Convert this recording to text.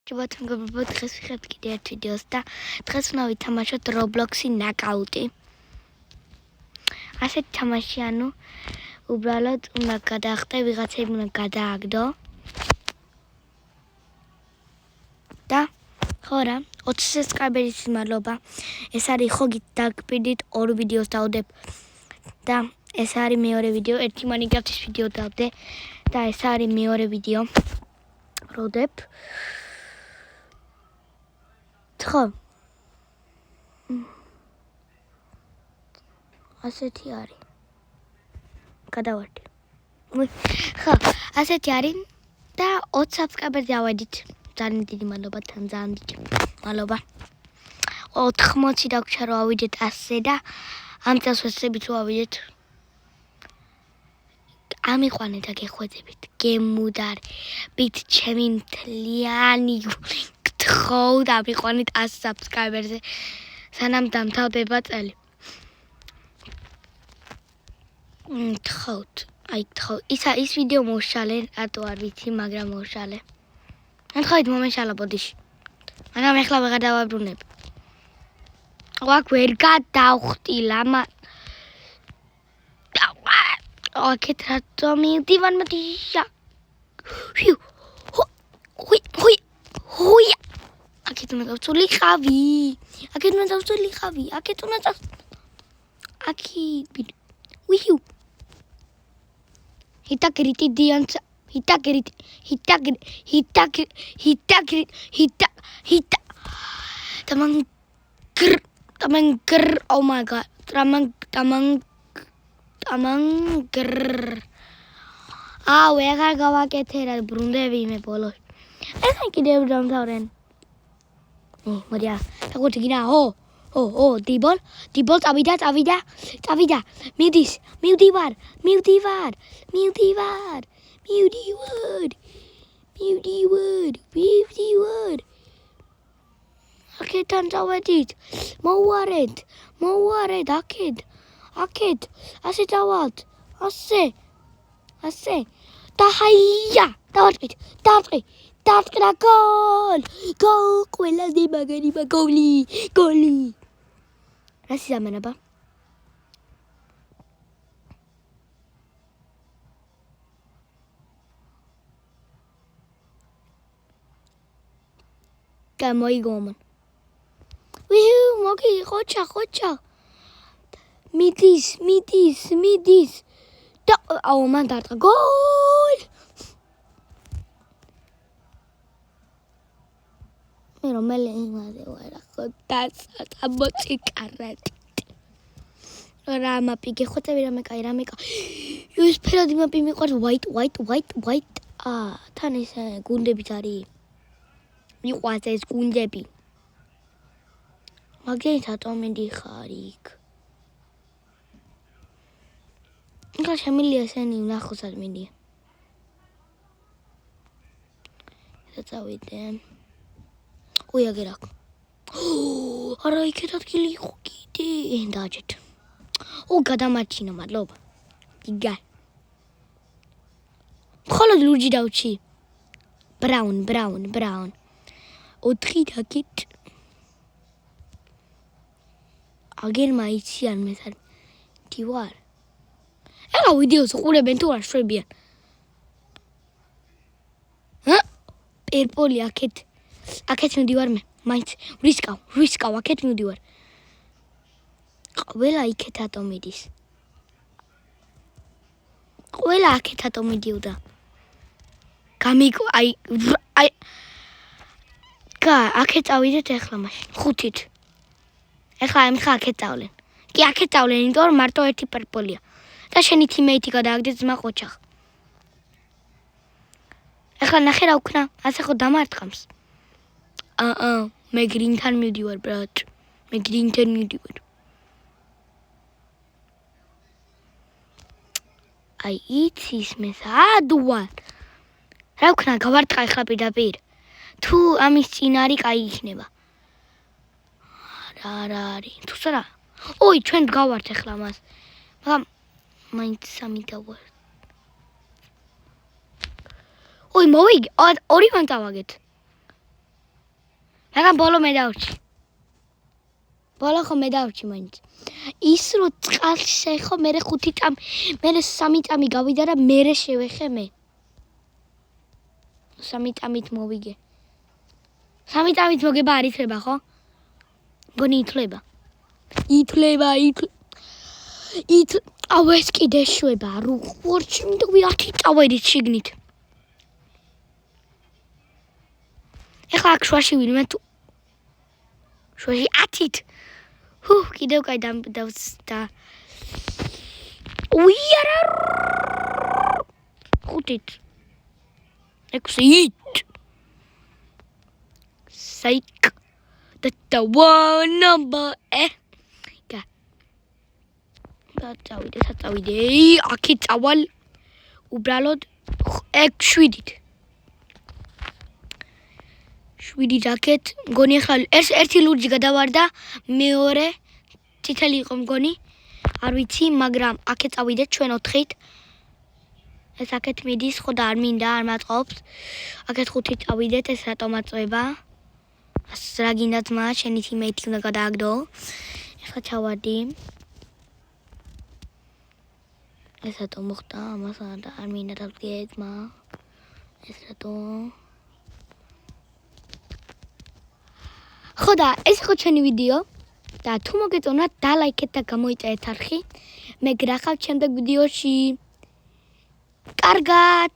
Mongolbo დღეს ვიხეთ კიდე ერთ ვიდეოს და დღეს უნდა ვითამაშოთ Roblox-ი ნაკაუტი. ასეთი თამაში, ანუ უბრალოდ უნდა გადაახტე, ვიღაცები უნდა გადააგდო. და ხო რა, 20 subscriber-ის მადლობა. ეს არის ხო გიდაგპირდით 2 ვიდეოს დავდებ. და ეს არის მეორე ვიდეო, ერთი Minecraft-ის ვიდეო დავდე და ეს არის მეორე ვიდეო. როდებ ხო ასეთი არის გადავარდი ხო ასეთი არის და 20 subscriber-ზე ავედით ძალიან დიდი მადლობა თან ძალიან დიდი მადლობა 80 დაგვრჩა რომ ავიდეთ 100-ზე და ამ წელს ვეცდებით რომ ავიდეთ ამიყვანეთ და გეხვეწებით გემუდარებით ჩემი მთლიანი ხო და ამიყვანეთ 100 subscriber-ზე სანამ დამთავრდება წელი თხოვთ ის ვიდეო მოვშალე რატო არ ვიცი მაგრამ მოვშალე ნახავთ მომეშალა ბოდიში მაგრამ ეხლა ვეღარ დავაბრუნებ აქ ვერ გადავხტი ლამა აქეთ რატო მივდივარ მოდიშა ჰუი აქეთ უნდა დავწული ხავი აქეთ უნდა დავწული ხავი აქეთ უნდა აქი ვიუ ჰიტაკრიტი დიანცა ჰიტაკრიტი තමანგრ oh my god තමანგრ ვეღარ გავაკეთე რა ბრუნდები მე ბოლოს ეხა კიდევ დამთავრენ მოდი საკუთი გინა დიბოლ წავიდა მივდივარ აქეთან წავედით მოვუარეთ აქეთ ასე დავალთ ასე და ჰაია დავწყით და გოლ ყველაზე მაგარი გოლი რა სიზამენება გამოიგომან მოგი ხოჩა მიდის და მან დარტყა გოლ მე რომელი იმაზე ვარ ხო და მოციკარატი რა მაპი გეხოწები რამე კაი ის ფერადი მაპი მიყვარს white თან ეს გუნდებიც არის მიყვარს ეს გუნდები მაგენ რატომ მიდიხარ იქ ეხლა შემიძლია ესენი ვნახოს არ მინდია წავიდე აგერ აქ არა იქეთ ადგილი იყო კიდე დაჯეთ გადამარჩინო მადლობა გიგა მხოლოდ ლურჯი დავჩი ბრაუნ 4 დაგეთ აგერ მაიციან მე სარ დივარ ეხლა ვიდეოს უყურებენ თუ არ შვებიან პერპოლი აქეთ მივდივარ მე მაინც ვისკავ აქეთ მივდივარ ყველა იქეთათო მიდის ყველა აქეთათო მიდიოდა გამიგო აი აქეთ წავიდეთ ეხლა მაშინ 5-ით ეხლა აქეთ წავლენ კი აქეთ წავლენ იმიტომ რომ მარტო ერთი პერპოლია და შენი თიმეითი გადააგდეთ ძმა ყოჩახ ეხლა ნახე რა ვქნა ასე ხო დამარტყამს მე გრინთან მივდივარ ბრატ მე გრინთან მივდივარ აი იცის მე სადვარ რა ვქნა გავარტყა ეხლა პირდაპირ თუ ამის წინ არის კაი იქნება რა არის თუ არა ჩვენ გავართ ეხლა მას მაგრამ მაინც სამი დავარ მოვიგე ორი მან წავაგეთ მაგრამ ბოლო მე დავრჩი. ბოლო ხო მე დავრჩი მაინც. ის რო წყალში შეხო, მე 5 წამი, მე 3 წამი გავიდა და მე შევეხე მე. 3 წამით მოვიგე. 3 წამით მოგება არ ითლება ხო? გონი ითლება. აუ ეს კიდე შვება, როგორც მინდები 10 წავედით შიგნით. ეხლა აქ შვაში ვინმე თუ შვაში 10-ით. კიდევ კაი და უი არა 5-ით. 6-ით. საიკ და one number წავიდე. აქეთ წავალ უბრალოდ 7-ით. 7-ით აქეთ მგონი ახლა ეს ერთი ლურჯი გადავარდა, მეორე წითელი იყო მგონი. არ ვიცი, მაგრამ აქეთ წავიდეთ ჩვენ 4-ით. ეს აქეთ მიდის, ხო და არ მინდა, არ მაწყობს. აქეთ 5-ით წავიდეთ, ეს რატომ აწובה? რა გინდა ძმა, შენი თიმეითი უნდა გადააგდო. ეხლა ჩავარდი. ეს რატომ მოხდა? ამას არ მინდა დავდგე ძმა. ეს რატომ? ხო და ეს იყო ჩვენი ვიდეო და თუ მოგეწონათ დალაიქეთ და გამოიწერეთ არხი. მე გრახავთ შემდეგ ვიდეოში. კარგად!